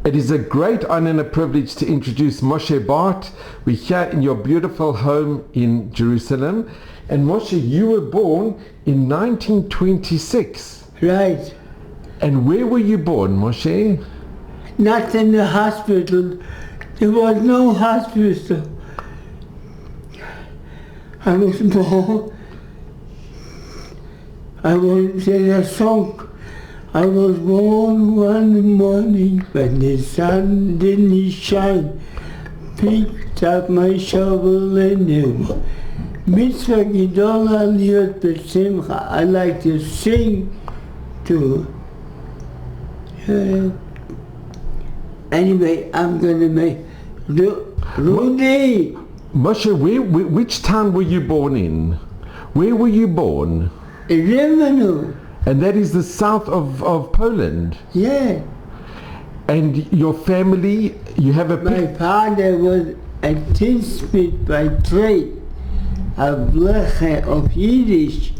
It is a great honor and a privilege to introduce Moshe Barth. We're here in your beautiful home in Jerusalem. And Moshe, you were born in 1926. Right. And where were you born, Moshe? Not in the hospital. There was no hospital. I was born. There's a song. I was born one morning when the sun didn't shine. Picked up my shovel and knew. Mitzvah Gedola Liot B'Simcha. I like to sing too. Anyway, I'm going to make Rudy. Moshe, which town were you born in? Where were you born? Revenue. And that is the south of Poland. Yeah. And your family, you have a... My father was a tinsmith by trade, a blecher of Yiddish.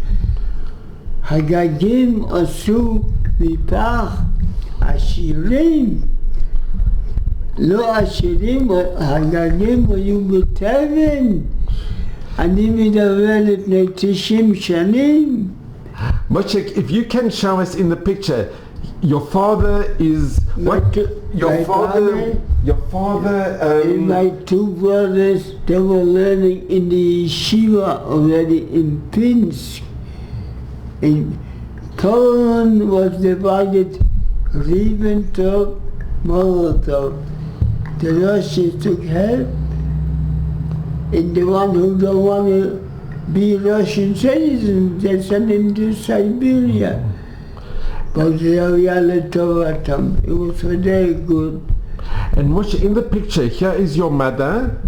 Hagagim asu mipach ashirim. לא עשירים, הגגים היו בטבן. אני מדבר לפני 90 שנים. Moshe, if you can show us in the picture, your father is... Your father... And my two brothers, they were learning in the yeshiva already in Pinsk. And Poland was divided, Ribbentrop, Molotov. The Russians took help, and the one who don't want to be Russian citizens, they sent them to Siberia. But it was very good. And Moshe, in the picture, here is your mother.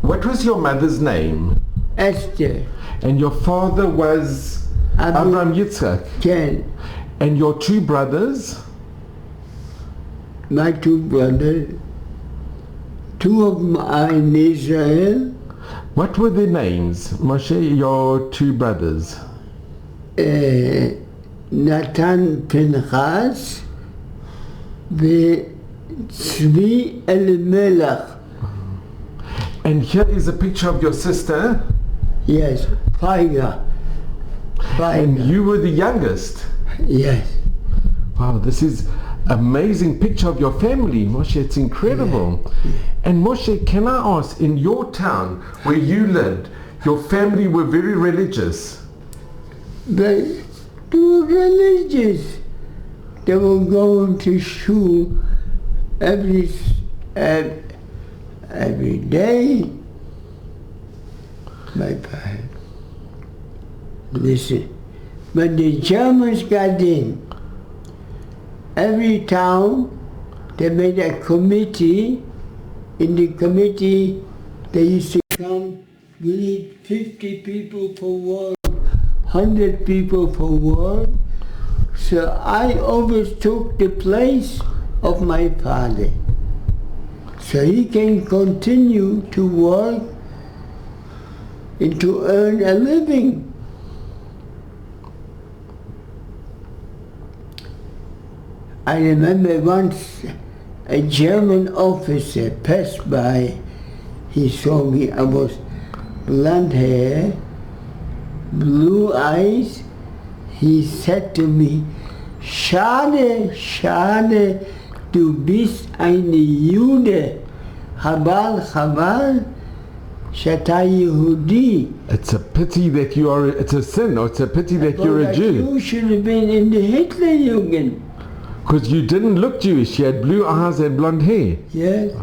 What was your mother's name? Esther. And your father was Abraham Yitzchak. Ken. And your two brothers? My two brothers. Two of them are in Israel. What were their names, Moshe, your two brothers? Natan Pinchas Tzvi Elimelech. And here is a picture of your sister. Yes, Faiga. And you were the youngest. Yes. Wow, this is amazing picture of your family, Moshe. It's incredible. Yeah. And Moshe, can I ask, in your town where you lived, your family were very religious? They were religious. They were going to shul every day. My father. Listen, when the Germans got in, every town, they made a committee. In the committee, they used to come, we need 50 people for war, 100 people for war. So I overtook the place of my father. So he can continue to work and to earn a living. I remember once a German officer passed by. He saw me. I was blonde hair, blue eyes. He said to me, "Schade, schade, du bist eine Jude. Chabal, chabal, shata Yehudi." It's a pity that you are, it's a sin, or it's a pity that you're a Jew. You should have been in the Hitlerjugend. Because you didn't look Jewish, you had blue eyes and blonde hair. Yes.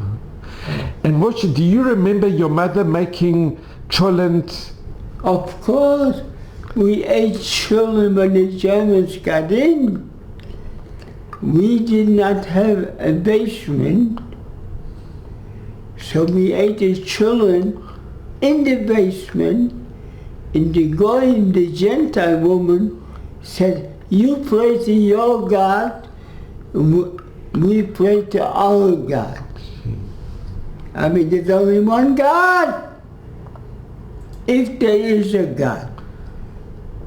And Moshe, do you remember your mother making cholent? Of course. We ate children when the Germans got in. We did not have a basement, so we ate the children in the basement. And the goy, the Gentile woman, said, "You pray to your God, we pray to our God." I mean, there's only one God, if there is a God.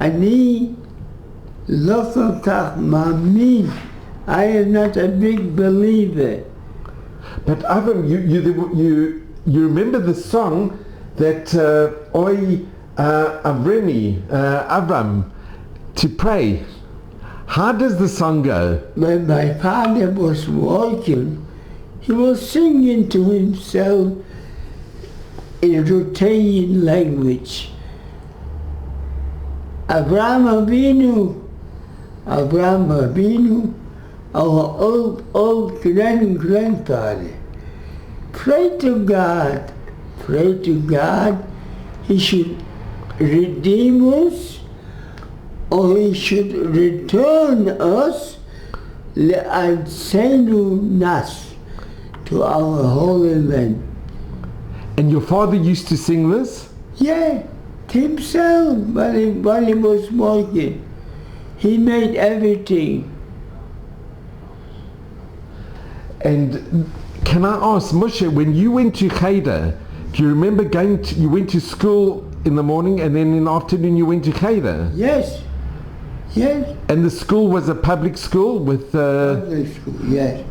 אני לא כל כך מאמין. I am not a big believer But Avram, you remember the song that Oi Avram, to pray. How does the song go? When my father was walking, he was singing to himself in Rotanian language. Abraham Avinu, our old grandfather, pray to God, he should redeem us, or he should return us, le'adsenu nas, to our holy land. And your father used to sing this? Yeah, himself, while he was walking. He made everything. And can I ask, Moshe, when you went to Cheder, do you remember you went to school in the morning and then in the afternoon you went to Cheder? Yes. And the school was a public school with... Public school, yes.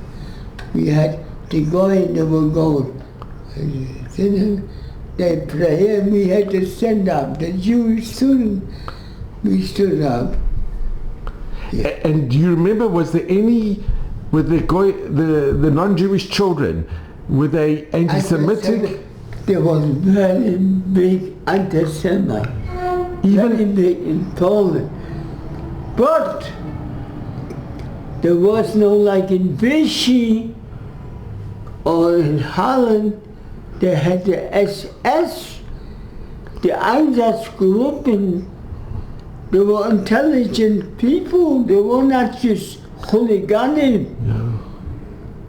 We had to go in, they would go. They pray and we had to stand up. The Jewish student, we stood up. Yeah. And do you remember, was there any, with the non-Jewish children, were they anti-Semitic? There was very big anti-Semite, very big in Poland. But there was no, like in Vichy or in Holland, they had the SS, the Einsatzgruppen. They were intelligent people. They were not just hooliganing. No.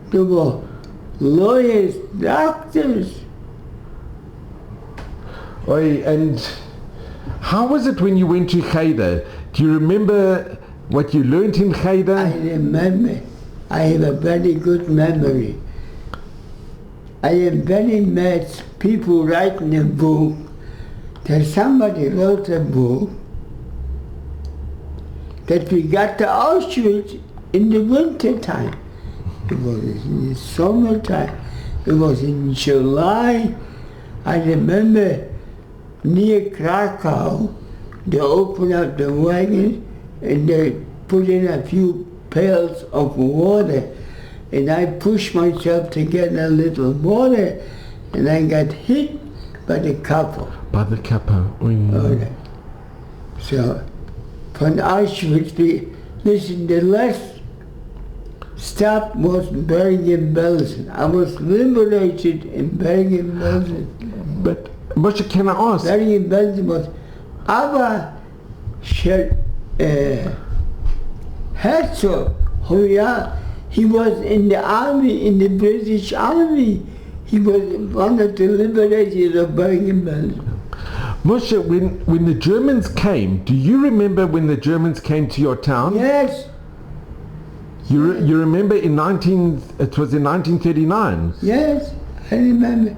They were lawyers, doctors. And how was it when you went to Cheder? Do you remember what you learned in Cheder? I remember. I have a very good memory. I am very mad people writing a book that somebody wrote a book that we got to Auschwitz in the winter time. It was in the summertime. It was in July. I remember near Krakow, they opened up the wagon and they put in a few pails of water, and I pushed myself to get a little water, and I got hit by the couple. By the couple. Okay. So from Auschwitz, the last stop was Bergen-Belsen. I was liberated in Bergen-Belsen. But Moshe, can I ask? Bergen-Belsen was Abba Herzog, he was in the army, in the British army. He was one of the liberators of Bergen-Belsen. Moshe, when the Germans came, do you remember when the Germans came to your town? Yes. You remember it was in 1939? Yes, I remember.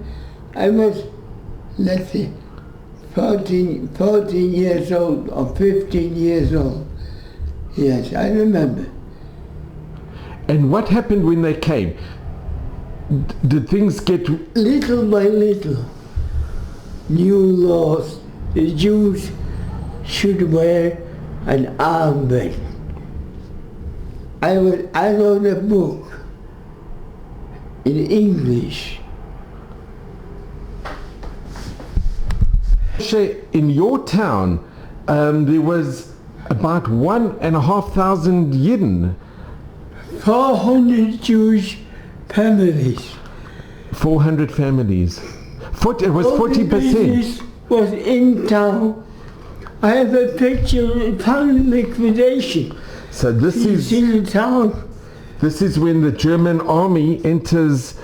I was, let's see, 14 years old or 15 years old. Yes, I remember. And what happened when they came? Did things get... Little by little, new laws. The Jews should wear an armband. I wrote a book in English. In your town, there was about 1,500 Yidden. 400 Jewish families. 400 families. It was 40%. Was in town. I have a picture of town liquidation. So this is in the town. This is when the German army enters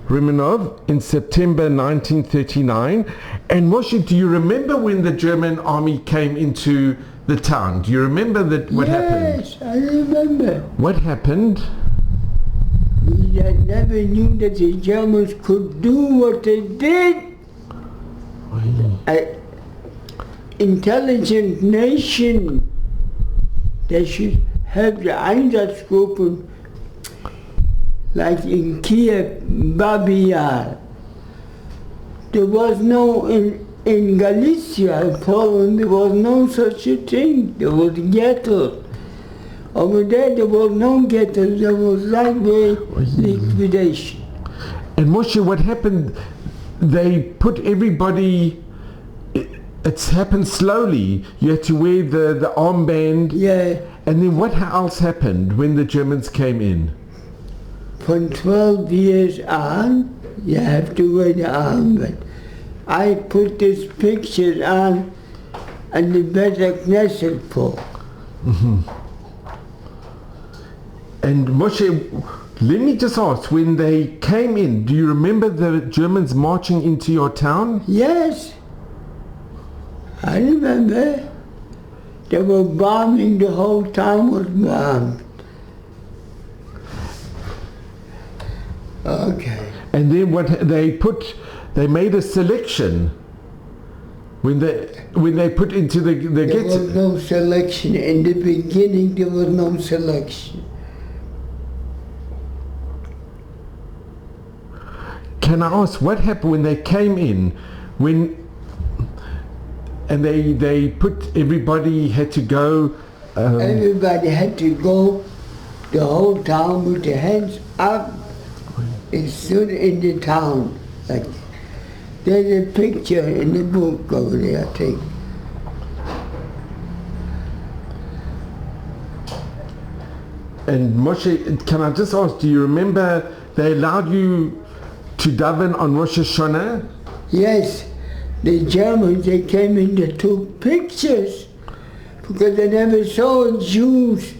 Rimanov in September 1939. And Moshe, do you remember when the German army came into the town? Do you remember what happened? Yes, I remember. What happened? We never knew that the Germans could do what they did. An intelligent nation, they should have the Einsatzgruppen like in Kiev, Babi Yar. There was no, in Galicia, Poland, there was no such a thing. There was ghettos. Over there was no ghettos, there was lightway liquidation. And Moshe, what happened? They put everybody, it's happened slowly. You had to wear the armband. Yeah. And then what else happened when the Germans came in? From 12 years on, you have to wear the armband. I put these pictures on the Better Knesset pole. Mm-hmm. And Moshe, let me just ask, when they came in, do you remember the Germans marching into your town? Yes, I remember. They were bombing, the whole town was bombed. Okay. And then what they made a selection when they put into the There ghetto. was no selection. In the beginning, there was no selection. Can I ask what happened when they came in, and they put everybody had to go? Everybody had to go, the whole town with their hands up. It stood in the town. Like, there's a picture in the book over there, I think. And Moshe, can I just ask, do you remember they allowed you to daven on Rosh Hashanah? Yes, the Germans, they came in, they took pictures because they never saw Jews.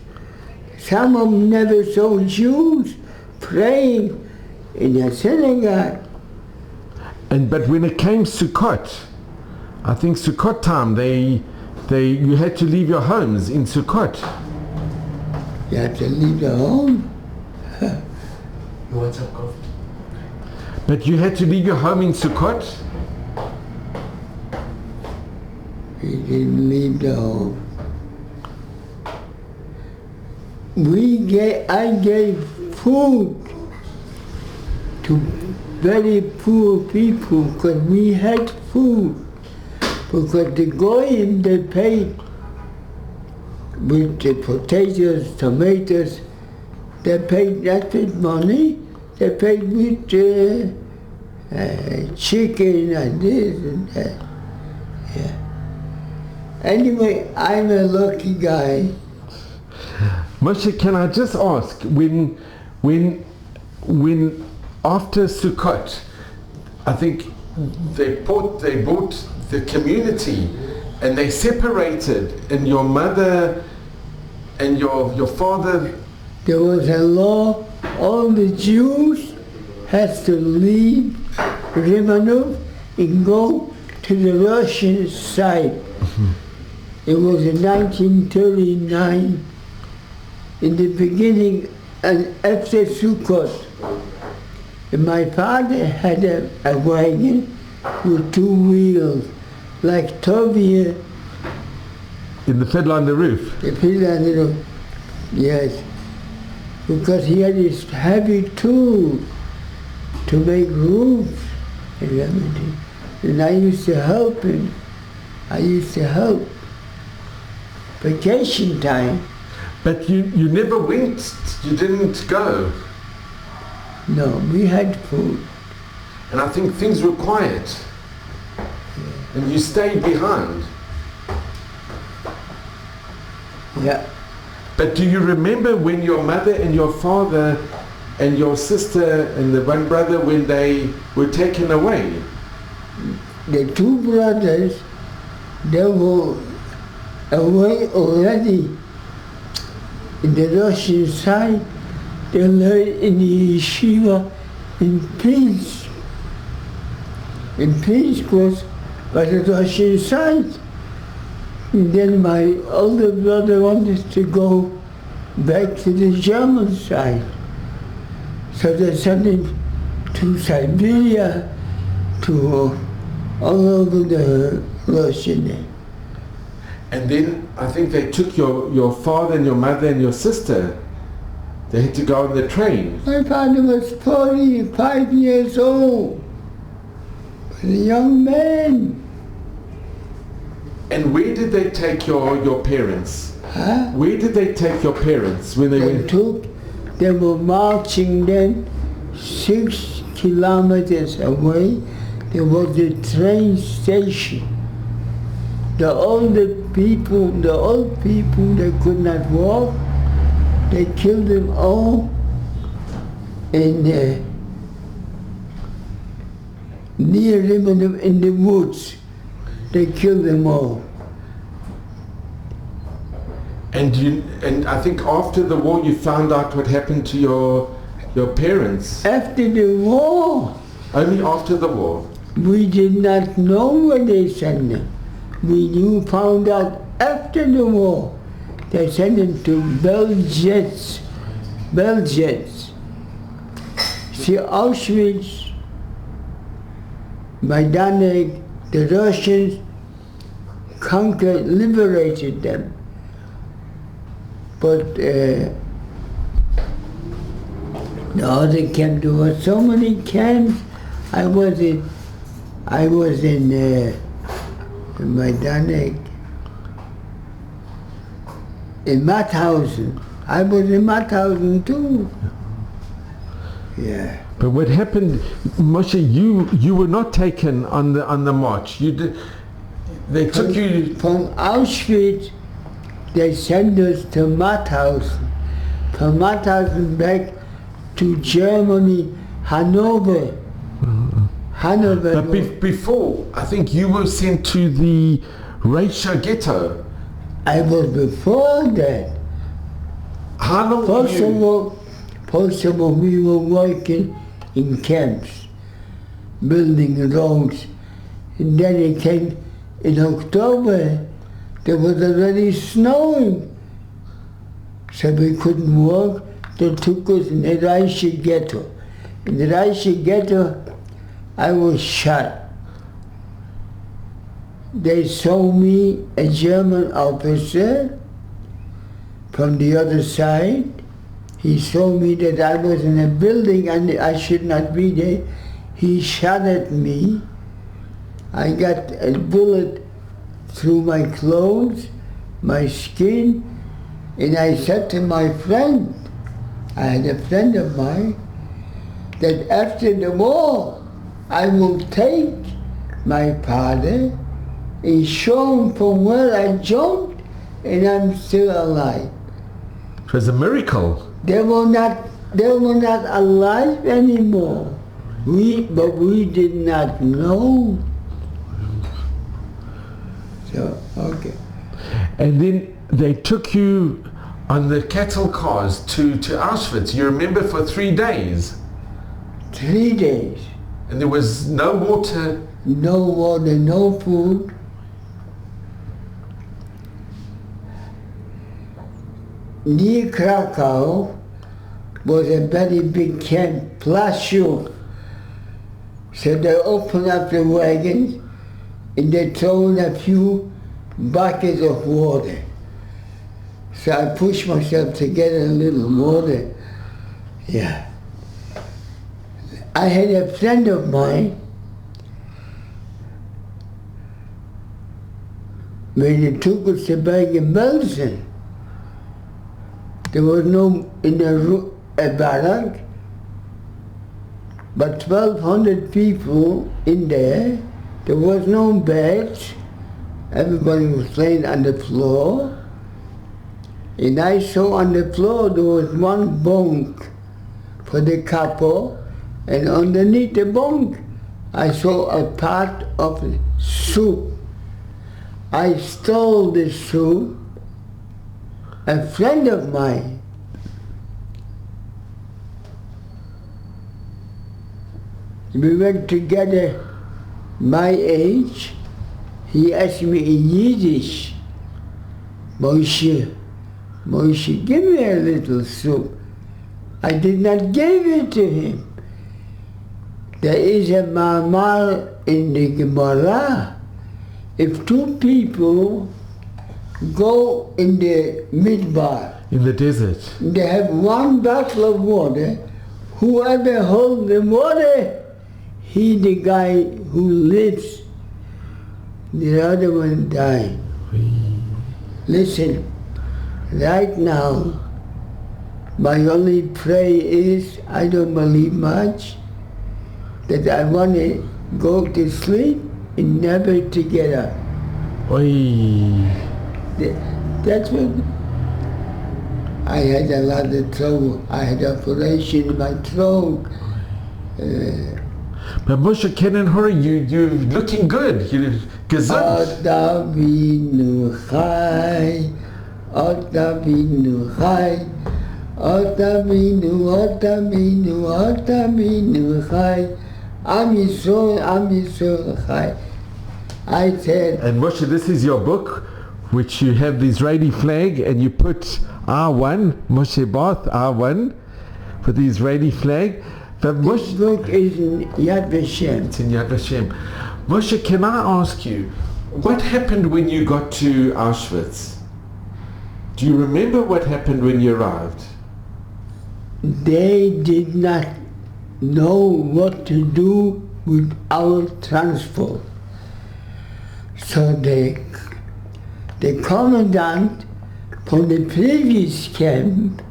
Some of them never saw Jews praying in a synagogue. But when it came Sukkot, I think Sukkot time, you had to leave your homes in Sukkot. You have to leave the home. You want some coffee? But you had to leave your home in Sukkot? We didn't leave the home. I gave food to very poor people because we had food. Because the goyim, they paid with the potatoes, tomatoes, they paid not with money, they paid with chicken and this and that. Yeah. Anyway, I'm a lucky guy. Moshe, can I just ask, when after Sukkot, I think they brought the community and they separated, and your mother and your father. There was a law, all the Jews had to leave Romanov and go to the Russian side. Mm-hmm. It was in 1939, in the beginning, and after Sukkot. And my father had a wagon with two wheels, like Tovia. In the fiddle on the roof? The fiddle on the roof, yes. Because he had this heavy tool to make roofs and everything. And I used to help him. I used to help. Vacation time. But you never went, you didn't go. No, we had food. And I think things were quiet. And you stayed behind. Yeah. But do you remember when your mother and your father and your sister and the one brother, when they were taken away? The two brothers, they were away already in the Russian side. They learned in the yeshiva in Pinsk. In Pinsk was by the Russian side. And then my older brother wanted to go back to the German side. So they sent him to Siberia, to all over the Russian. And then I think they took your father and your mother and your sister They had to go on the train. My father was 45 years old. He was a young man. And where did they take your parents? Huh? Where did they take your parents when they went? They were marching then 6 kilometers away. There was a train station. The old people, they could not walk. They killed them all near them in the woods. They killed them all. And I think after the war you found out what happened to your parents. After the war, Only after the war. we did not know where they sent them. We found out after the war. They sent them to Bell jets. See, Auschwitz, Majdanek, the Russians conquered, liberated them. But the other camp, there were so many camps. I was in Majdanek, in Mauthausen. I was in Mauthausen too. Yeah. But what happened, Moshe? You were not taken on the march. You did. They took you from Auschwitz. They sent us to Mauthausen. From Mauthausen back to Germany, Hanover. Hanover. But before, I think you were sent to the Reisha ghetto. I was before that. How long? First of all, we were working in camps, building roads. And then it came in October. There was already snowing. So we couldn't work. They took us in the Reisha ghetto. In the Reisha ghetto, I was shot. They saw me, a German officer, from the other side. He saw me that I was in a building and I should not be there. He shot at me. I got a bullet through my clothes, my skin, and I said to my friend, I had a friend of mine, that after the war, I will take my father and show him from where I jumped, and I'm still alive. It was a miracle. They were not alive anymore. But we did not know. So, okay. And then they took you on the cattle cars to Auschwitz. You remember, for 3 days. 3 days. And there was no water. No water, no food. Near Krakow was a very big camp, Plaszow. So they opened up the wagons and they throw in a few buckets of water. So I pushed myself to get a little water. Yeah. I had a friend of mine, when they took us to Bergen-Belsen, there was no, in a barrack, but 1,200 people in there. There was no beds. Everybody was laying on the floor. And I saw on the floor there was one bunk for the couple, and underneath the bunk I saw a pot of soup. I stole the soup. A friend of mine, we went together, my age. He asked me in Yiddish, Moshe, give me a little soup. I did not give it to him. There is a mamar in the Gemara. If two people go in the midbar. In the desert. They have one bottle of water. Whoever holds the water, he the guy who lives. The other one die. Listen, right now, my only prayer is, I don't believe much, that I want to go to sleep and never to get up. Oi. That's what I had a lot of trouble. I had operation in my throat. But Moshe Kenan Hori, you're looking good. You're gesund. Ota binu chai, ota binu chai, ota binu chai. Am Yisrael chai. I said, And Moshe, this is your book, which you have the Israeli flag, and you put R1, Moshe Barth, R1, for the Israeli flag. But this Moshe, book is in Yad Vashem. it's in Yad Vashem. Moshe, can I ask you, what happened when you got to Auschwitz? Do you remember what happened when you arrived? They did not know what to do with our transport. So the commandant from the previous camp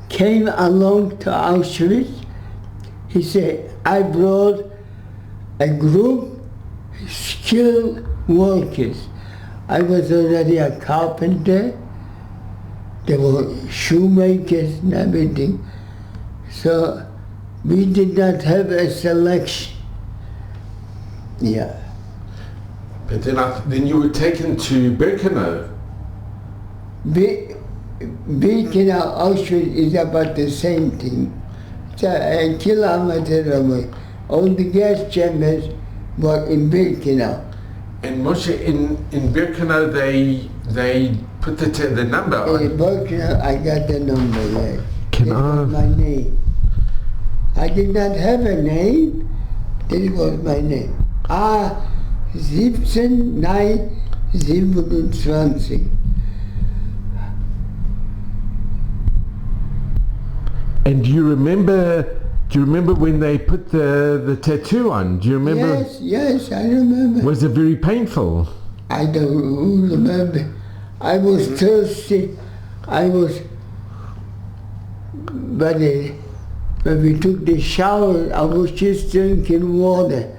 came along to Auschwitz. He said, I brought a group of skilled workers. I was already a carpenter. There were shoemakers and everything. So we did not have a selection. Yeah. But then you were taken to Birkenau. Birkenau, Auschwitz is about the same thing. It's a kilometer away. All the gas chambers were in Birkenau. And Moshe, in Birkenau, they put the number on. In Birkenau, I got the number there. Can That I- was my name. I did not have a name. That was my name. 17927. And do you remember when they put the tattoo on? Do you remember? Yes, I remember. Was it very painful? I don't remember. I was thirsty. But when we took the shower, I was just drinking water.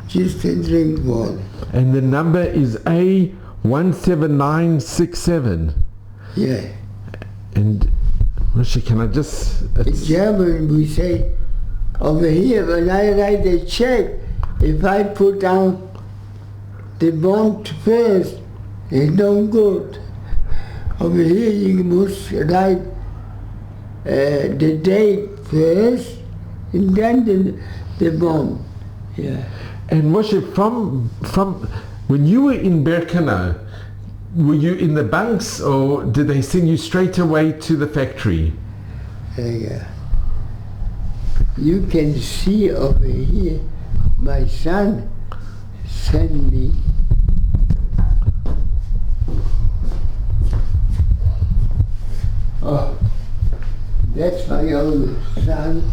Just to drink water. And the number is A17967. Yeah. And Moshe, can I just... In German, we say, over here, when I write a check, if I put down the month first, it's no good. Over here, you must write the date first, and then the month. Yeah. And Moshe, from when you were in Birkenau, were you in the bunks, or did they send you straight away to the factory? Yeah. You can see over here, my son sent me that's my oldest son.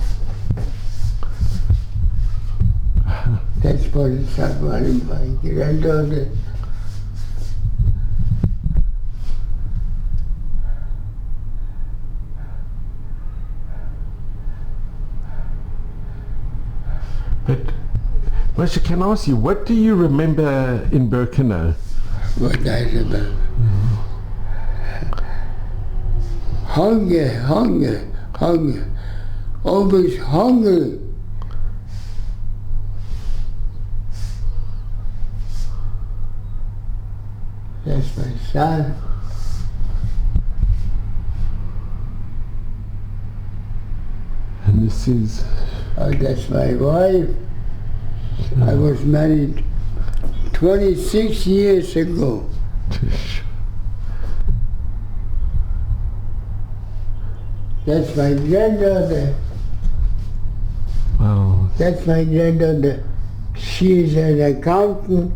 That's for someone of my granddaughter. But Moshe, can I ask you, what do you remember in Birkenau? What I remember. Hunger. Always hungry. That's my son. And this is... Oh, that's my wife. I was married 26 years ago. That's my granddaughter. Wow. That's my granddaughter. She's an accountant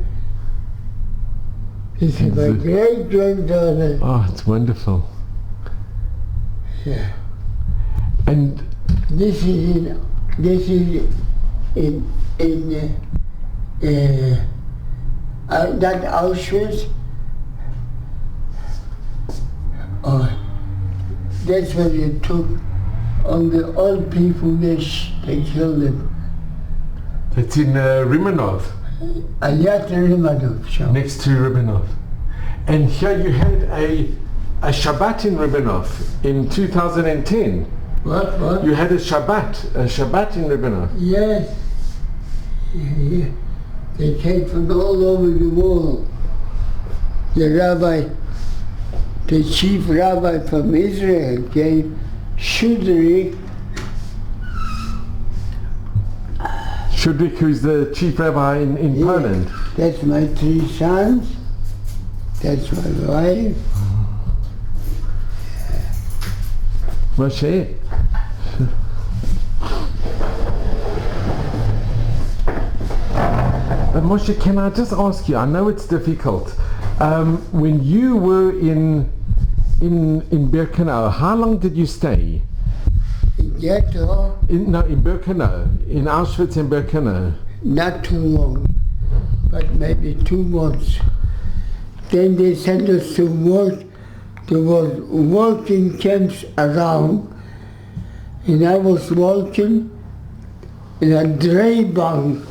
This is my great-granddaughter. Oh, it's wonderful. Yeah. And This is in that Auschwitz. Oh, that's where they took all the old people. They killed them. it's in Rimanov, Ayat Rimanov show. next to Rimanov. And here you had a Shabbat in Rimanov in 2010. What? You had a Shabbat in Rimanov. Yes. Yeah. They came from all over the world. The chief rabbi from Israel came, Shudrik. Shudrik, who's the chief rabbi in Yeah. Poland. That's my 3 sons. That's my wife. Moshe. Moshe, can I just ask you, I know it's difficult, when you were in Birkenau, how long did you stay? In ghetto, In Birkenau, in Auschwitz and Birkenau. not too long, but maybe 2 months. Then they sent us to work. There was working camps around, and I was working in a Drehbank,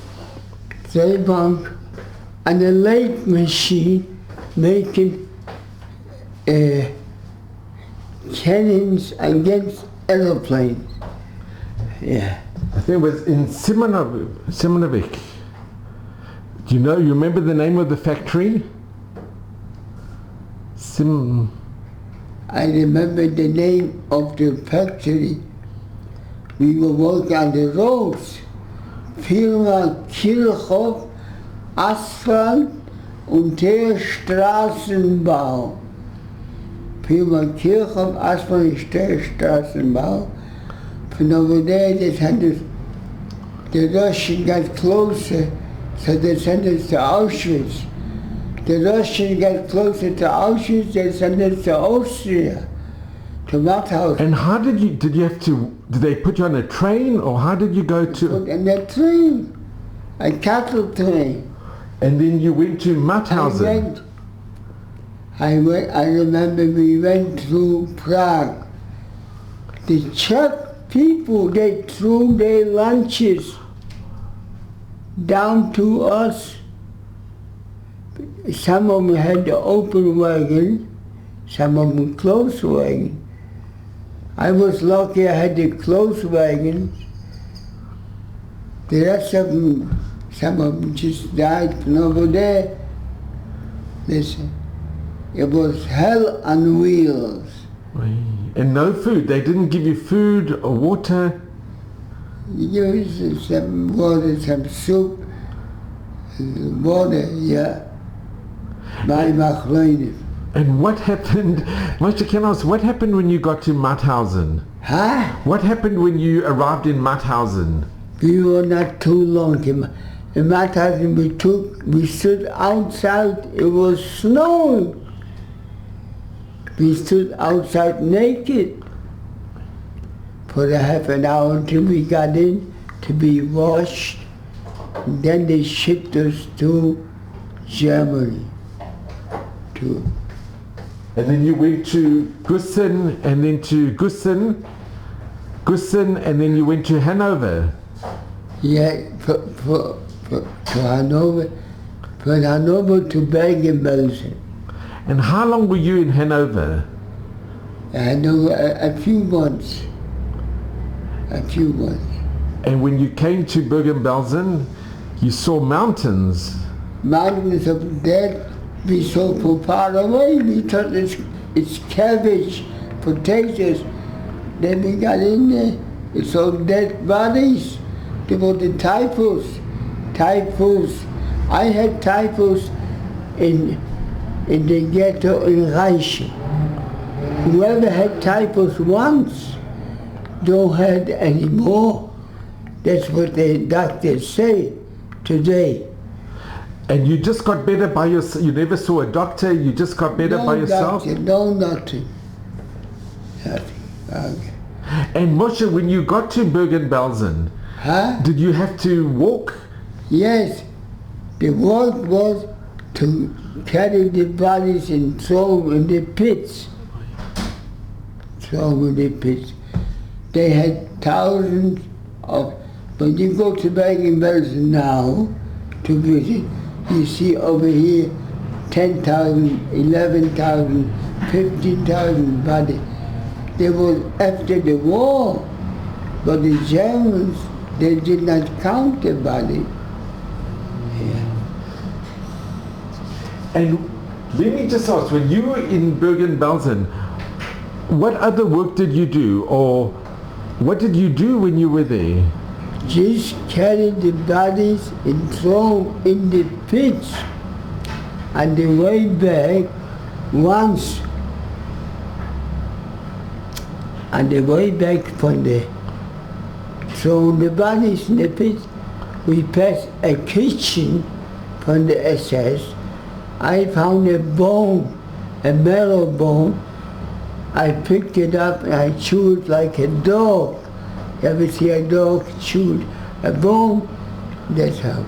and a lathe machine making cannons against aeroplanes. Yeah. I think it was in Simonovic. Do you remember the name of the factory? I remember the name of the factory. We were working on the roads. Firma Kirchhoff, Asphalt und der Straßenbau. Firma Kirchhoff, Asphalt und der Straßenbau. From over there, they sent us, the Russians got closer, so they sent us to Auschwitz. The Russians got closer to Auschwitz, they sent us to Austria, to Mauthausen. And how did they put you on a train, or how did you go to? Put in a train, a cattle train. And then you went to Mauthausen. I remember we went through Prague. The Czech people, they threw their lunches down to us. Some of them had the open wagon, some of them closed wagon. I was lucky I had the closed wagon. The rest of them, some of them just died from over there. Listen, it was hell on wheels. And no food. They didn't give you food or water. You give some water, some soup, water, yeah. By Machleine. And what happened, Moshe, can I ask, what happened when you got to Mauthausen? Huh? What happened when you arrived in Mauthausen? We were not too long. In Mauthausen we stood outside, it was snowing. We stood outside naked for a half an hour until we got in to be washed. And then they shipped us to Germany. And then you went to Gussen, and then to Gussen, and then you went to Hanover. Yeah, for Hanover, from Hanover to Bergen-Belsen. And how long were you in Hanover? Hanover, a few months. And when you came to Bergen-Belsen, you saw mountains. Mountains of dead, we saw from far away. We thought it's cabbage, potatoes. Then we got in there, we saw dead bodies. There were the typhus. I had typhus in the ghetto in Reich. Whoever had typhus once don't have any more. That's what the doctors say today. And you just got better by yourself? You never saw a doctor? You just got better by yourself? No, nothing. Nothing. Okay. And Moshe, when you got to Bergen-Belsen, did you have to walk? Yes. The work was to carry the bodies and throw them in the pits. Throw them in the pits. They had thousands of... When you go to Bergen-Belsen now to visit, you see over here 10,000, 11,000, 15,000 bodies. They were after the war, but the Germans, they did not count the body. Yeah. And let me just ask, when you were in Bergen-Belsen, what other work did you do, or what did you do when you were there? Just carry the bodies and throw them in the pits. And the way back, once, and the way back from the throwing the bodies in the pits, we passed a kitchen from the SS. I found a bone, a marrow bone. I picked it up and I chewed like a dog. You ever see a dog chew a bone? That's how.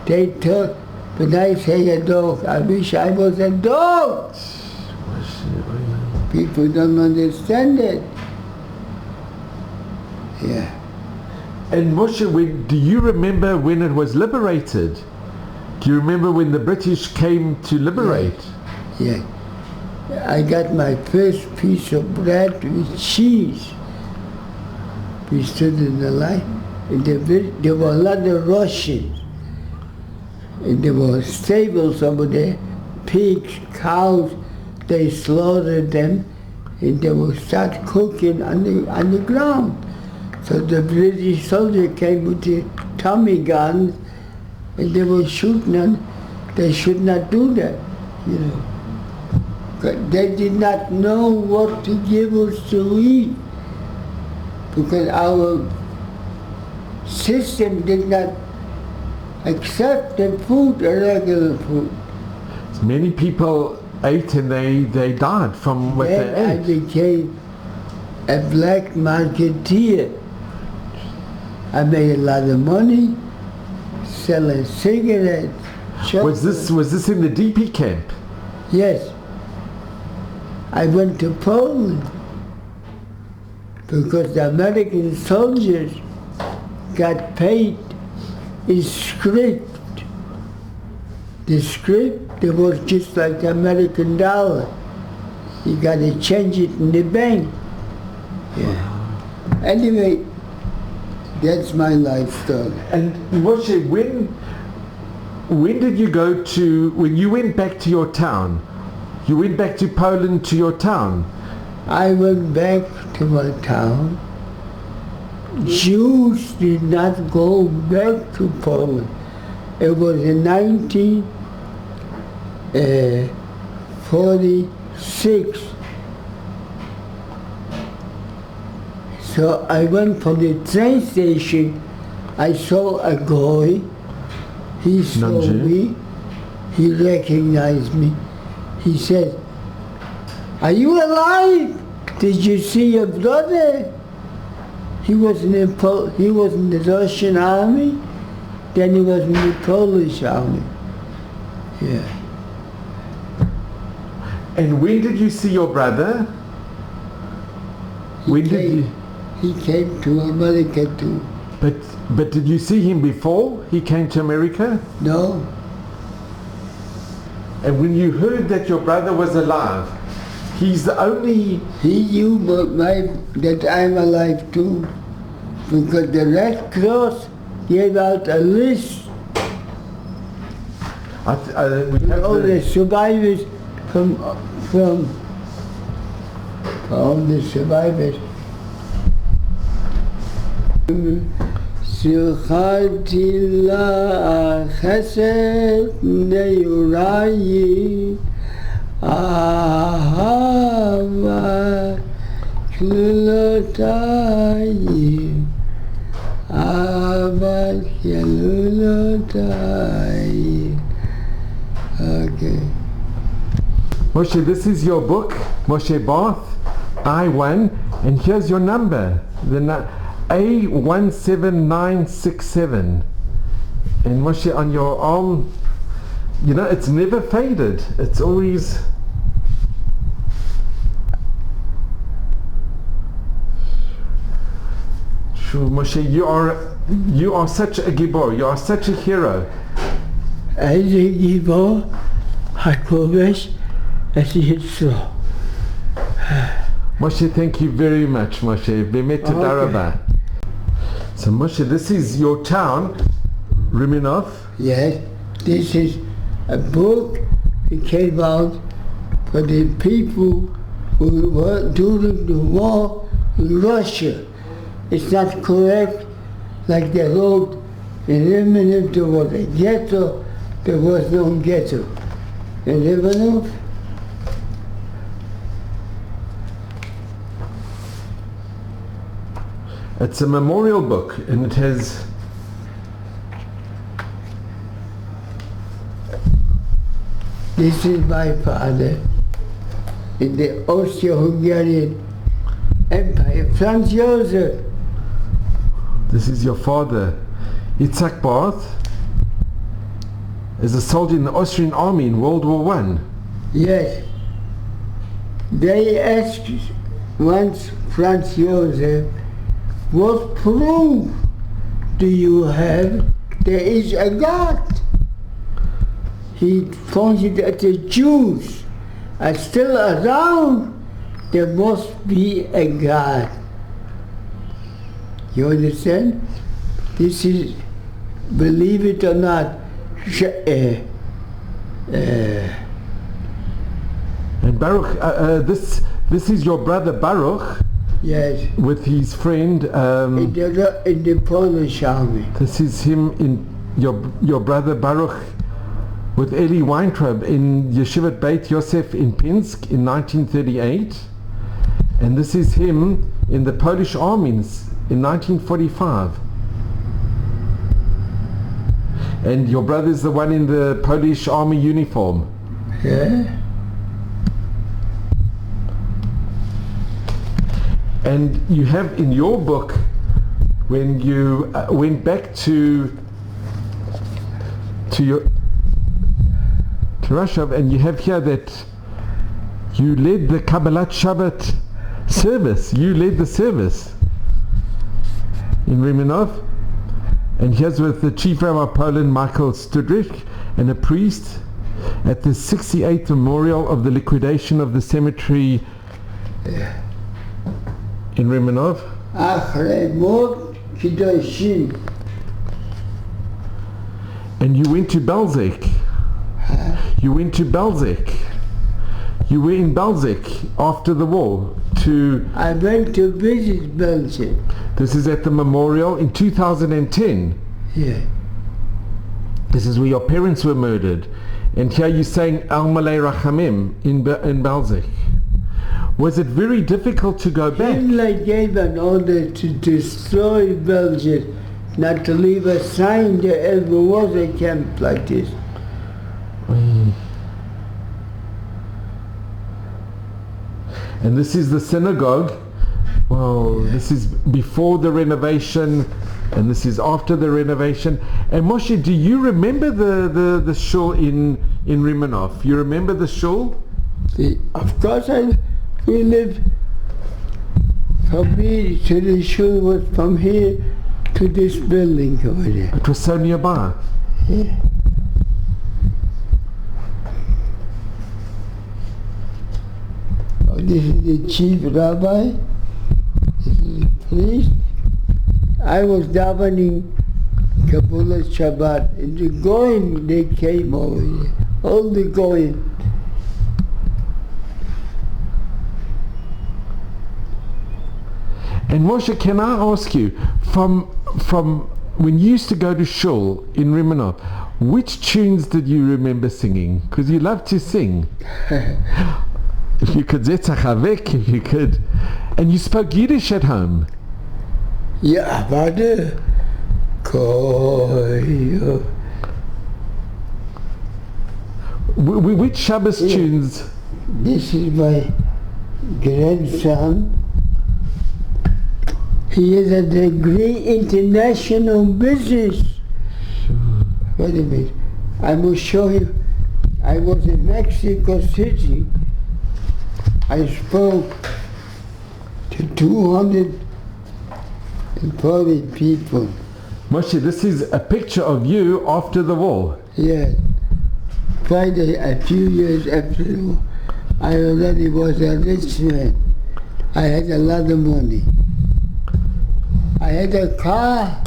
They thought, when I say a dog, I wish I was a dog. People don't understand it. Yeah. And Moshe, do you remember when it was liberated? Do you remember when the British came to liberate? Yeah. I got my first piece of bread with cheese. We stood in the line. And there were a lot of Russians. And there were stables over there, pigs, cows. They slaughtered them, and they would start cooking on the ground. So the British soldier came with the Tommy guns, and they were shooting them. They should not do that, you know. They did not know what to give us to eat, because our system did not accept the food, the regular food. Many people ate and they died from what they ate. I became a black marketeer. I made a lot of money selling cigarettes. Was this in the DP camp? Yes. I went to Poland because the American soldiers got paid in script. The script, it was just like the American dollar. You got to change it in the bank. Yeah. Anyway, that's my life story. And Moshe, when did you go to, when you went back to your town, you went back to Poland to your town? I went back to my town. Jews did not go back to Poland. It was in 1946. So I went from the train station. I saw a guy. He saw me. He recognized me. He said, "Are you alive? Did you see your brother?" He was in the Russian army, then he was in the Polish army. Yeah. And when did you see your brother? He came to America too. But did you see him before he came to America? No. And when you heard that your brother was alive, he's the only... He knew that I'm alive too, because the Red Cross gave out a list with all the survivors from all the survivors. Zilchati la chesed neurayi ahava klulotayi ahava klulotayi Okay. Moshe, this is your book, Moshe Barth, I1, and here's your number, A17967. And Moshe, on your arm, you know, it's never faded. It's always... Sure, Moshe, you are such a gibor, you are such a hero. As a gibor, HaKodesh, as Yitzro. Moshe, thank you very much, Moshe. Bemet toda rabah. So Moshe, this is your town, Riminov. Yes, this is a book that came out for the people who were during the war in Russia. It's not correct, like they wrote in Lebanon there was a ghetto, there was no ghetto. In Lebanon, it's a memorial book, and it has this is my father in the Austro-Hungarian Empire, Franz Joseph. This is your father, Yitzhak Barth, as a soldier in the Austrian army in World War I. Yes. They asked once Franz Joseph, what proof do you have there is a God? He pointed at the Jews are still around. There must be a God. You understand? This is, believe it or not, and Baruch, this is your brother Baruch. yes, With his friend. in the Polish army. This is him in your brother Baruch with Eli Weintraub in Yeshivat Beit Yosef in Pinsk in 1938, and this is him in the Polish armies in 1945. And your brother is the one in the Polish army uniform. Yeah? And you have in your book, when you went back to Russia, and you have here that you led the Kabbalat Shabbat service. You led the service in Riminov, and here's with the Chief Rabbi of Poland, Michael Studrich, and a priest at the 68th memorial of the liquidation of the cemetery in Riminov. And you went to Belzec. You went to Belzec. You were in Belzec after the war to... I went to visit Belgium. This is at the memorial in 2010. Yeah. This is where your parents were murdered. And here you sang Al Malay Rachamim in Belzec. Was it very difficult to go back? Hitler gave an order to destroy Belgium, not to leave a sign there ever was a camp like this. And this is the synagogue. Well, this is before the renovation, and this is after the renovation. And Moshe, do you remember the shul in Riminov? You remember the shul? Of course, we lived from here to the shul was from here to this building over there. It was so nearby. Yeah. Oh, this is the chief rabbi. This is the priest. I was davening Kabbalah Shabbat. And the Goyim, they came over here. All the Goyim. And Moshe, can I ask you, from when you used to go to shul in Riminov, which tunes did you remember singing? Because you love to sing. If you could Zetzach, if you could. And you spoke Yiddish at home. Yeah, warte. Which Shabbos Yeah. tunes? This is my grandson. He has a degree in international business. Wait a minute. I will show you. I was in Mexico City. I spoke to 240 people. Moshe, this is a picture of you after the war. Yeah. Friday, a few years after the war, I already was a rich man. I had a lot of money. I had a car.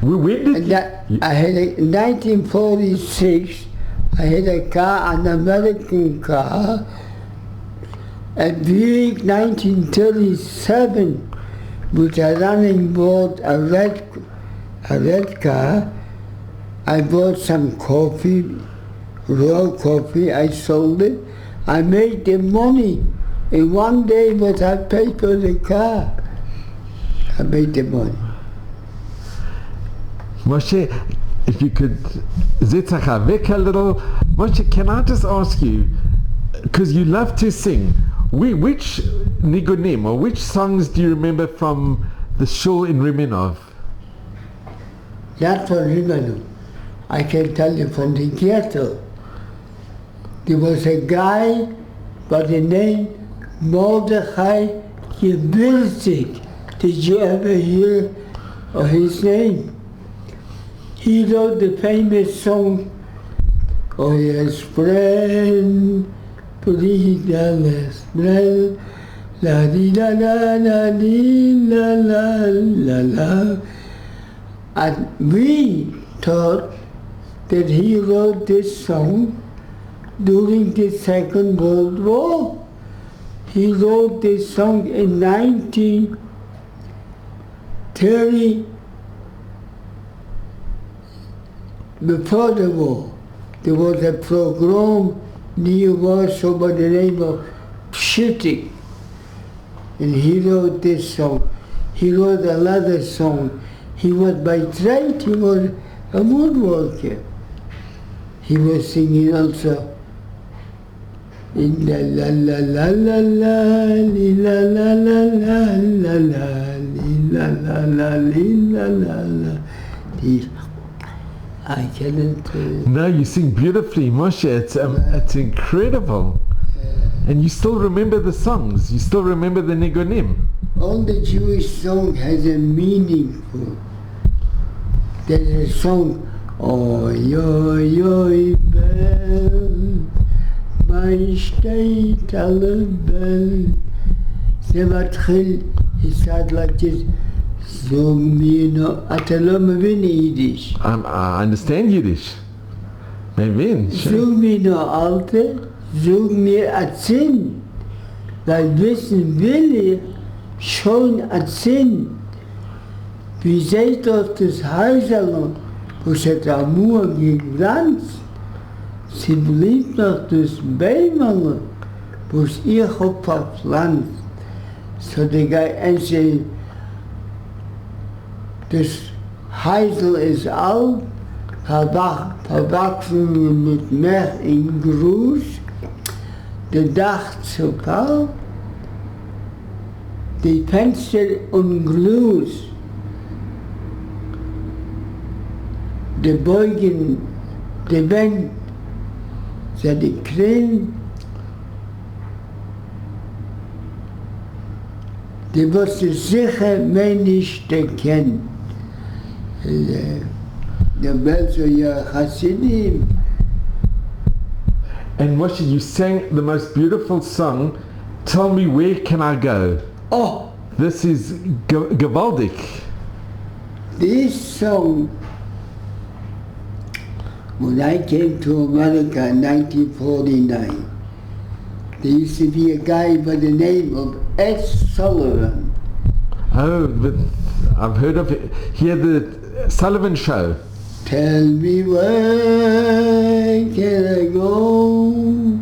Where did And I had in 1946, I had a car, an American car. At Buick 1937, with a running board, a red car. I bought some coffee, raw coffee, I sold it. I made the money in one day what I paid for the car. I made the money. Moshe, if you could zetzacha weg a little. Moshe, can I just ask you, because you love to sing, which nigunim or which songs do you remember from the shul in Riminov? Not from Riminov. I can tell you from the ghetto. There was a guy by the name Mordechai Gebirzik. Did you ever hear of his name? He wrote the famous song, "Oh yes, friend, please let's friend, la di la la la di la la la la." And we thought that he wrote this song during the Second World War. He wrote this song in 1930. Before the war, there was a program near Warsaw by the name of Pshitik, and he wrote this song. He wrote another song. He was by trade, he was a woodworker. He was singing also, in la la la la la la, li la la la la la la, li la la la li la la la. I cannot. No, you sing beautifully, Moshe. It's incredible. And you still remember the songs. You still remember the nigunim. All the Jewish song has a meaningful. There's a song, Oy, oy, oy, bell, my state, alle bell. They מתחיל, he started like this, Zog mir no, אתה לא מבין יידיש. I understand Yiddish. Mevin. Zog mir no, Alte, zog mir Atzin. Weil wissen will ich schon Atzin. Wie seht auf das Häuserl, wo es hat Amur geglanzt. Sie blieb noch das Bäumerl, wo es ich hab verpflanzt. So der Guy ansehen, das Häusel ist alt, verwachsen mit Meer in Gruß, der Dach zu kalt, die Fenster und Glues, die Beugen, die Wände, die Krähen, die wirst du sicher mehr nicht erkennen. Der Belser ja Hasidim. And Moshe, you sang the most beautiful song, Tell Me Where Can I Go? Oh, This is gewaldig. this song, when I came to America in 1949, there used to be a guy by the name of Ed Sullivan. Oh, but I've heard of it. Here, the Sullivan Show. Tell me where can I go?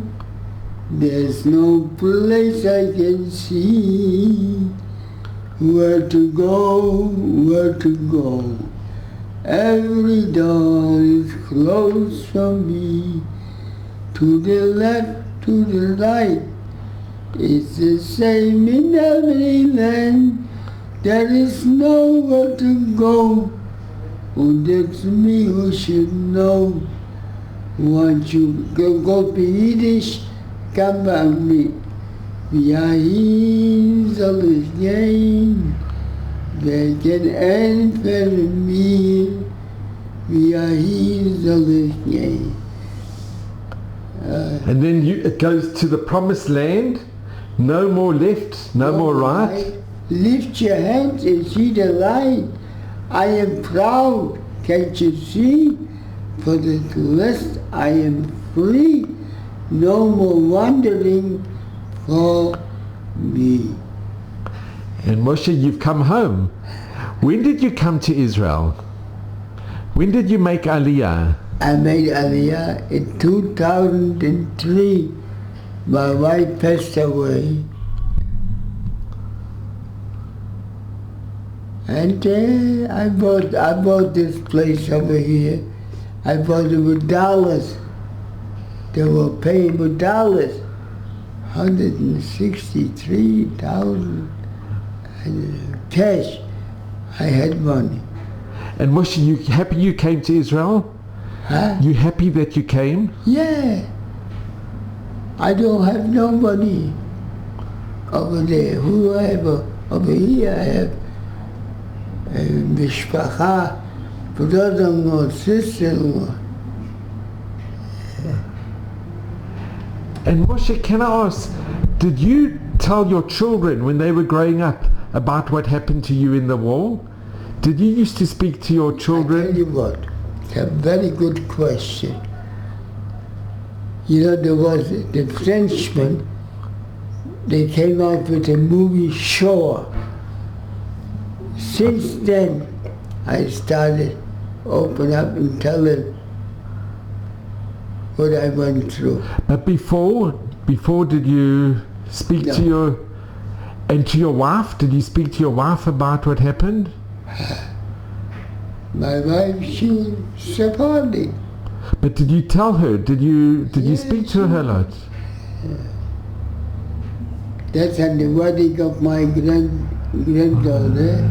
There's no place I can see. Where to go, where to go. Every door is closed from me. To the left, to the right. It's the same in every land. There is nowhere to go. Oh, that's me who should know. Once you go to Yiddish, come back me. Wir hier soll es gehen. Wer kann entfernen mir? Wir hier soll es gehen. And then it goes to the promised land. No more left, no more right. Lift your hands and see the light. I am proud, can't you see? For the rest I am free. No more wandering for me. And Moshe, you've come home. When did you come to Israel? When did you make Aliyah? I made Aliyah in 2003. My wife passed away. And I bought this place over here. I bought it with dollars. They were paying with dollars. 163,000 cash. I had money. And Moshe, you happy you came to Israel? Huh? You happy that you came? Yeah. I don't have nobody over there. Whoever over here I have a mishpacha, brother-in-law, sister-in-law. And Moshe, can I ask, did you tell your children when they were growing up about what happened to you in the war? Did you used to speak to your I children? tell you what, it's a very good question. You know, there was the Frenchmen, they came out with a movie Shoah. Since then, I started open up and telling what I went through. But before did you speak No. to your wife? Did you speak to your wife about what happened? My wife, she was supporting. But did you tell her? Did you Yeah, speak to her a lot? That's at the wedding of my granddaughter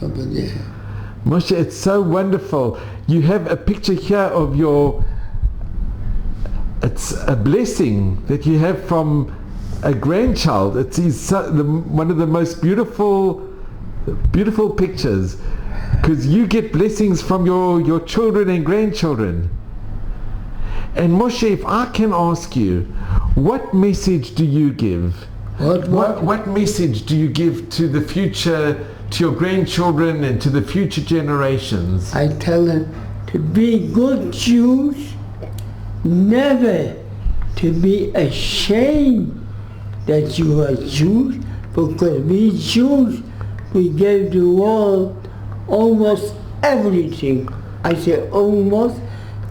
over there. Moshe, it's so wonderful. You have a picture here of your, it's a blessing that you have from a grandchild. It's one of the most beautiful pictures, because you get blessings from your children and grandchildren. And Moshe, if I can ask you, what message do you give? What message do you give to the future, to your grandchildren and to the future generations? I tell them to be good Jews, never to be ashamed that you are Jews, because we Jews, we gave the world almost everything. I say almost,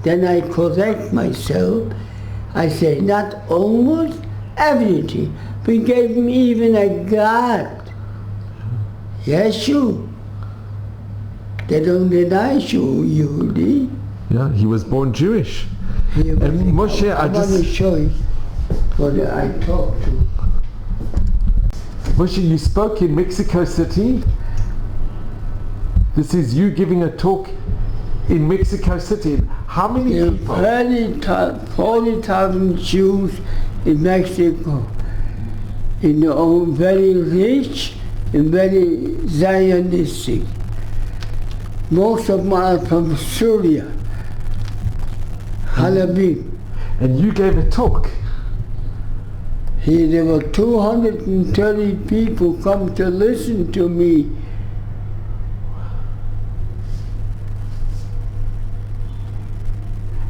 then I correct myself. I say not almost, everything. We gave me even a God. Yeshua. They don't deny Yehudi. Yeah, he was born Jewish. And Moshe, I want to show you what I talked to. Moshe, you spoke in Mexico City. This is you giving a talk in Mexico City. How many There people? are 40,000 Jews in Mexico. In their own very rich and very Zionistic. Most of them are from Syria, Halabim. And you gave a talk. Here there were 230 people come to listen to me.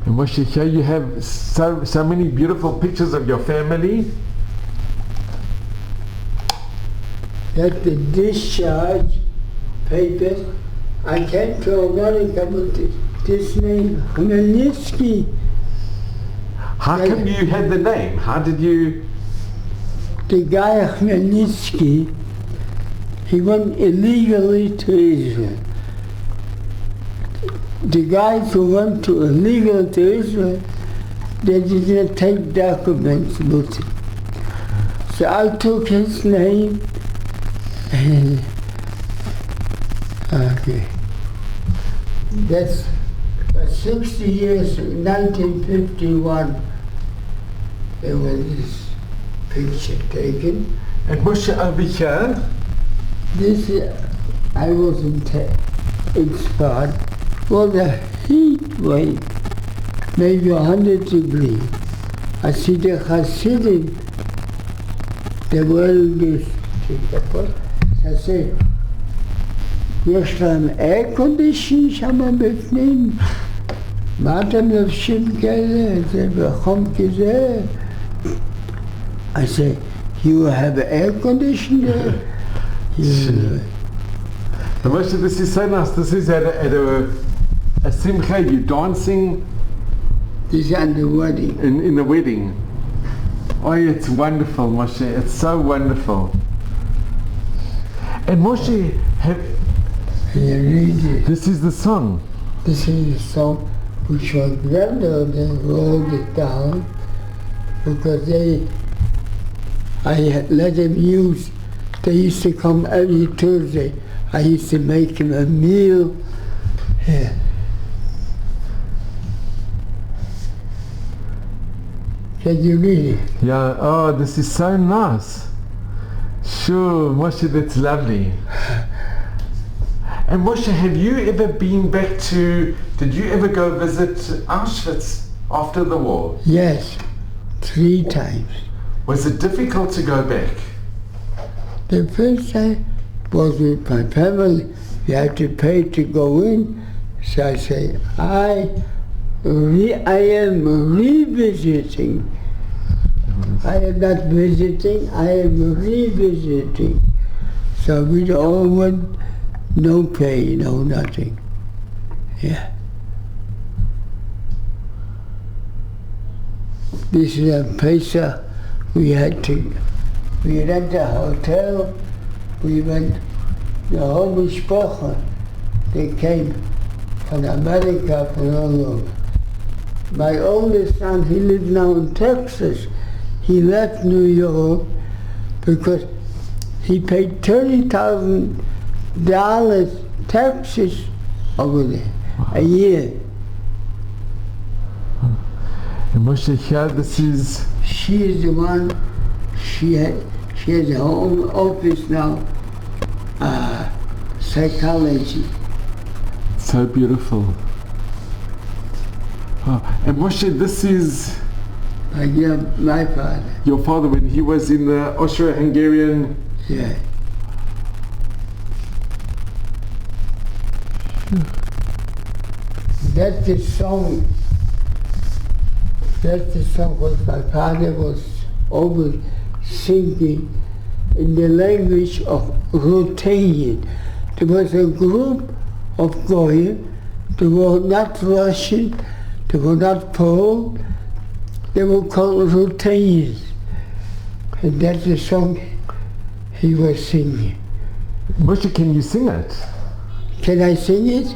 And Moshe, here you have so many beautiful pictures of your family. That's the discharge papers. I came to America with this name, Khmelnytsky. How come you had the name? How did you? The guy Khmelnytsky, he went illegally to Israel. the guys who went to illegal to Israel, they didn't take documents with it. So I took his name and okay. That's 60 years, 1951, there was this picture taken. And Moshe, over here, This, I wasn't inspired. Was a heat wave, maybe 100 degrees. I see the Hasidim, they wearing this jacket. I say, יש להם air condition שם בפנים? מה אתם לובשים כאלה? זה בחום כזה? I say, you have air condition there? Moshe, this is so nice. This is at a simcha, you dancing This is at the wedding. in the wedding. Oh, it's wonderful, Moshe. It's so wonderful. And Moshe, You read it. this is the song. This is a song which my grandmother wrote it down because I had let them use, they used to come every Thursday. I used to make him a meal. Yeah. Can you read it? Yeah, oh, this is so nice. Sure, Moshe, that's lovely. And Moshe, have you ever been back did you ever go visit Auschwitz after the war? Yes, 3 times. Was it difficult to go back? The first time was with my family. You had to pay to go in. So I say, I am revisiting. I am not visiting, I am revisiting. So we all went, no pay, no nothing. Yeah. This is a Pesach. We rent a hotel. We went, the whole mishpacha, they came from America, from all over. My oldest son, he lives now in Texas. He left New York because he paid $30,000 taxes over there a year. And Moshe, here, this is... She is the one, she has her own office now, psychology. So beautiful. Oh, and Moshe, this is My father. your father when he was in the Austro-Hungarian... Yeah. That's the song. That's the song what my father was always singing in the language of Ruthenian. There was a group of Goyim. They were not Russian. They were not Polish. They were called Ruthenians. And that's the song he was singing. Moshe, can you sing it? Can I sing it?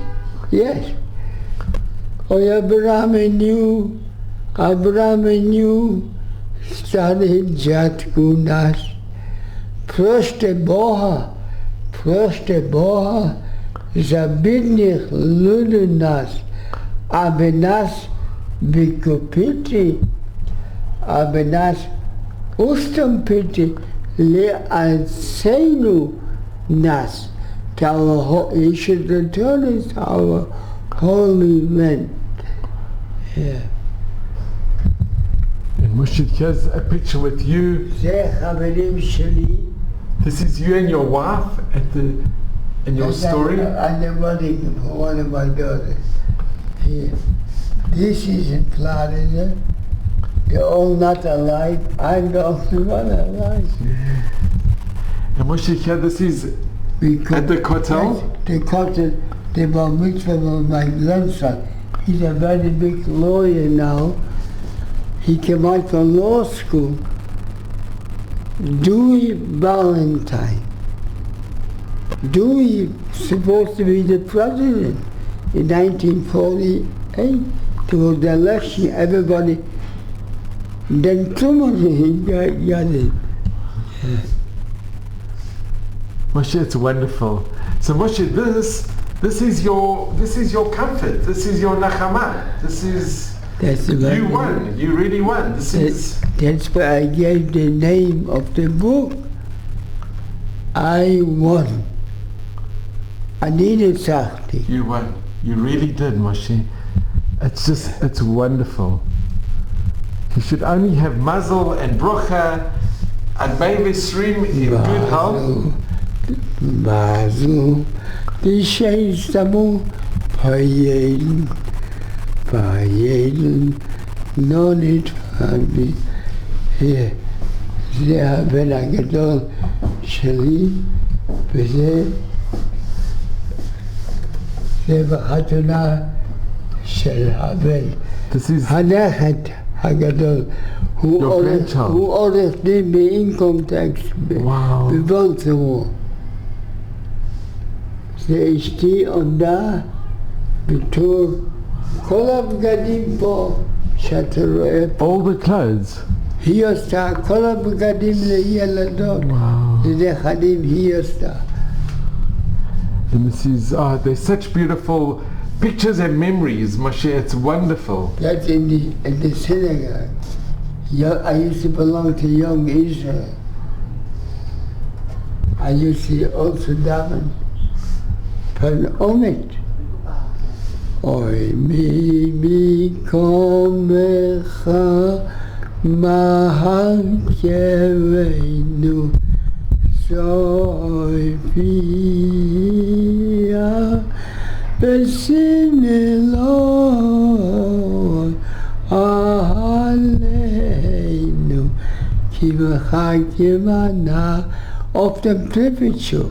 Yes. Oy Abraham started Jat Gunas. Proste Boha, Zabidnich Ludenas, Abenas Bikopiti, Abenas Ustampiti, Le Alseinu Nas. He should return us to our holy men. Yeah. And Moshe, here's a picture with you. This is you and your wife and your story. And the wedding of one of my daughters. Here. This is in Florida. They're all not alive. I'm the only one alive. And Moshe, here, this is at the Kotel. The Kotel, the bar mitzvah of my grandson. He's a very big lawyer now. He came out from law school. Dewey Valentine. Dewey supposed to be the president. in 1948, there was the election, everybody, then somebody got it. Moshe, it's wonderful. So Moshe, this is your comfort. This is your nachama. This is you won. You really won. That's why I gave the name of the book. I won. Ani nitzachti. You won. You really did, Moshe. It's wonderful. You should only have mazel and brocha and Meivesrim in good health. Mazel, Tishamu, Payel, no need for me. Here, זה הבן הגדול שלי, וזה בחתונה של הבן. הנכד הגדול. הוא עורך דין באינקום טקס בבולטימור. זה אשתי עומדה בתור כל הבגדים פה שאתה רואה פה. All the clothes. היא עושה כל הבגדים לילדות. לנכדים היא עושה. And this is, there's such beautiful pictures and memories, Moshe. It's wonderful. That's in the synagogue. I used to belong to Young Israel. I used to also daven from Omet. Oy mi komecha mahakevenu soifia besinelon aleinu ki v'chakivana of the temperature.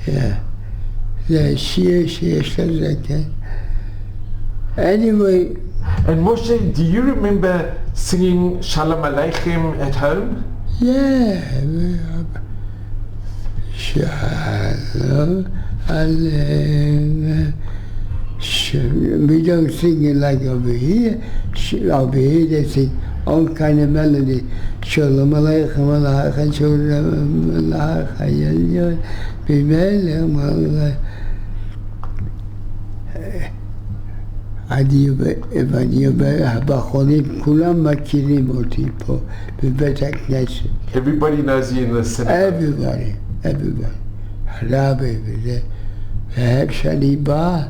Yeah. The שיש לזה, כן. Anyway. And Moshe, do you remember singing Shalom Aleichem at home? Yeah. Shalom Aleichem. We don't sing it like over here. Over here they sing all kind of melody. Shalom Aleichem Aleichem Shalom Aleichem B'melech Aleichem. הבחורים כולם מכירים אותי פה בבית הכנסת. Everybody knows you in the synagogue. Everybody. רבי וזה. והם שאני בא,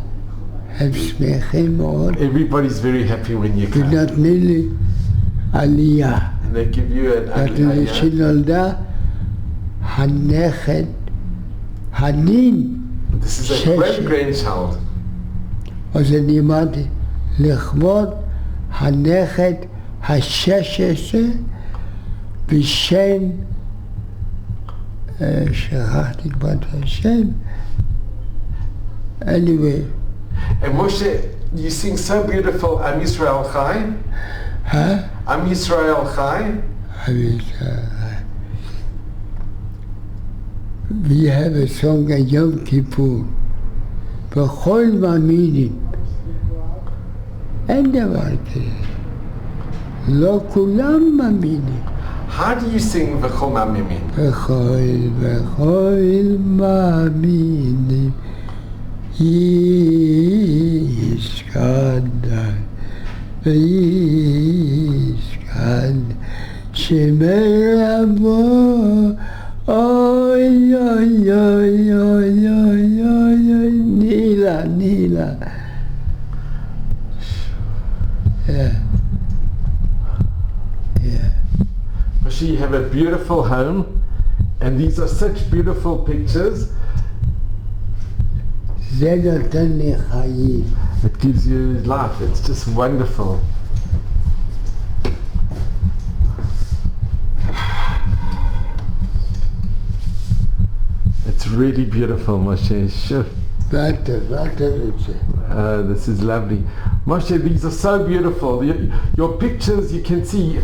הם שמחים מאוד. Everybody's very happy when you come. ונתני לי עלייה. And they give you an נתני לי שנולדה הנכד, הנין. This is a great grandchild. אז אני אמרתי, לכבוד הנכד ה-16 בשם, שכחתי כבר את השם, anyway. And Moshe, you sing so beautiful, Am Yisrael Chai. Huh? Am Yisrael Chai. Am Yisrael Chai. We have a song at Yom Kippur. בכל מאמינים. אין דבר כזה. לא כולם מאמינים. How do you sing V'chol Ma'amimin? בכל מאמינים. ישכן וישכן שמר רבו אוי אוי אוי אוי אוי אוי נילה נילה. Yeah. Moshe, you have a beautiful home, and these are such beautiful pictures. זה נותן לי חיים. It gives you life. It's just wonderful. It's really beautiful, Moshe. Sure. This is lovely. Moshe, these are so beautiful. Your pictures, you can see,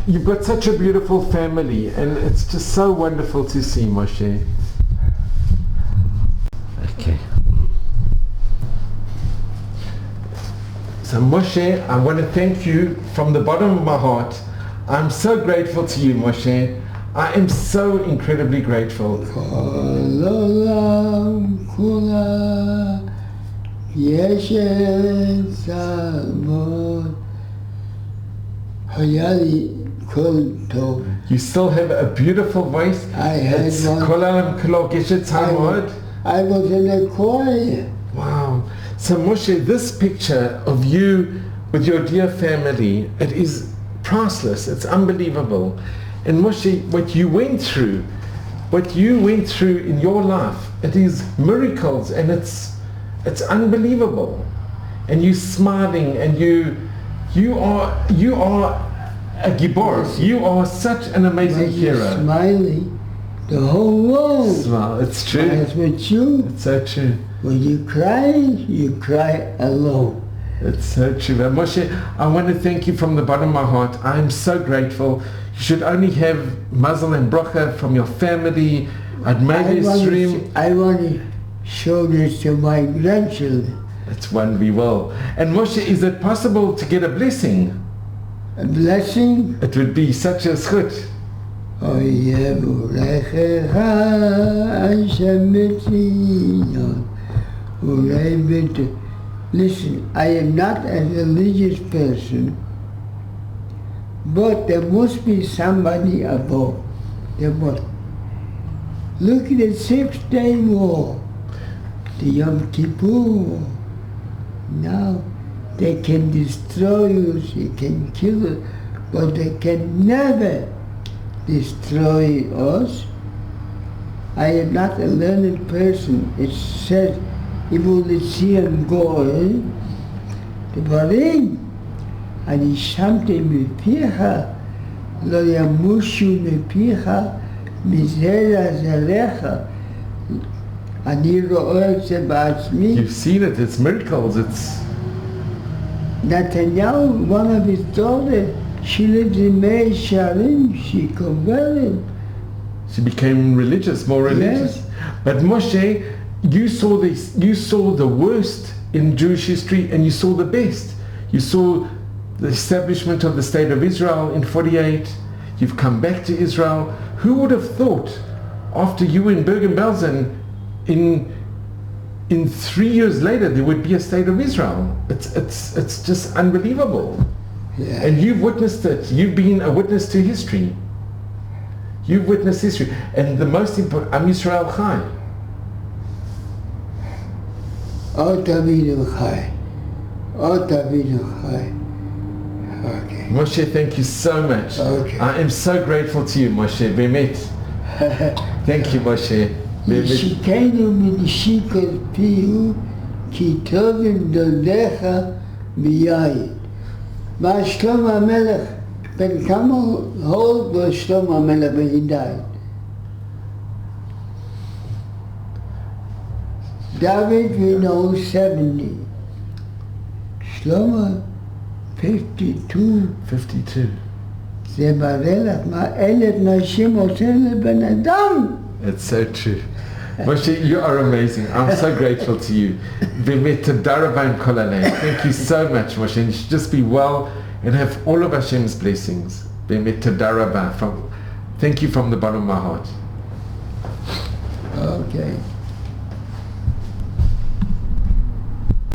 you've got such a beautiful family, and it's just so wonderful to see, Moshe. Okay. So Moshe, I want to thank you from the bottom of my heart. I'm so grateful to you, Moshe. I am so incredibly grateful. כל עולם כולה יש צמוד. היה לי קול טוב. You still have a beautiful voice. I had It's one. Kol Olam Kolo Geshet Tzamod. I was in a choir. Wow. So Moshe, this picture of you with your dear family, it is priceless. It's unbelievable. And Moshe, what you went through in your life, it is miracles, and it's unbelievable. And you smiling, and you are a gibor. You are such an amazing When you're hero. smiling, the whole world Smile. It's true. smiles with you. It's so true. When you cry alone. It's so true. But Moshe, I want to thank you from the bottom of my heart. I am so grateful. You should only have mazel and bracha from your family. I'd made a stream. I want to show this to my grandchildren. It's one we will. And Moshe, is it possible to get a blessing? A blessing. It would be such a schut. Listen, I am not a religious person, but there must be somebody above. There must. Look at the 6-day war, the Yom Kippur War. Now they can destroy us, they can kill us, but they can never destroy us. I am not a learned person. It says, Evolution Goel, דברים, אני שמתי מפיך, לא ימושו מפיך, מזרע זרעך. אני רואה את זה בעצמי. You've seen it. It's miracles. It's Netanyahu, one of his daughters, she lives in Mei Sharim, she converted. she became religious, more religious. Yes. But Moshe, you saw this. You saw the worst in Jewish history, and you saw the best. You saw the establishment of the state of Israel in 48. You've come back to Israel. Who would have thought, after you in Bergen-Belsen, in 3 years later, there would be a state of Israel? It's just unbelievable. Yeah. And you've witnessed it. You've been a witness to history. You've witnessed history. And the most important, Am Yisrael Chai. Ot Avinu Chai. Ot Avinu Chai. Okay. Moshe, thank you so much. Okay. I am so grateful to you, Moshe. Bemet. Thank you, Moshe. Bemet. ישיקנו מנשיקות פיהו, כי טובים דודיך מיין. מה שלמה המלך, בן כמה הולד בו שלמה המלך when he died? David, we know 70. Shlomo, 52. 52. זה מראה לך מה 1,000 נשים עושה לבן אדם. It's so true. Moshe, you are amazing. I'm so grateful to you. Bemet toda rabah in kol halayim. Thank you so much, Moshe. And you should just be well and have all of Hashem's blessings. Bemet toda rabah. Thank you from the bottom of my heart. Okay.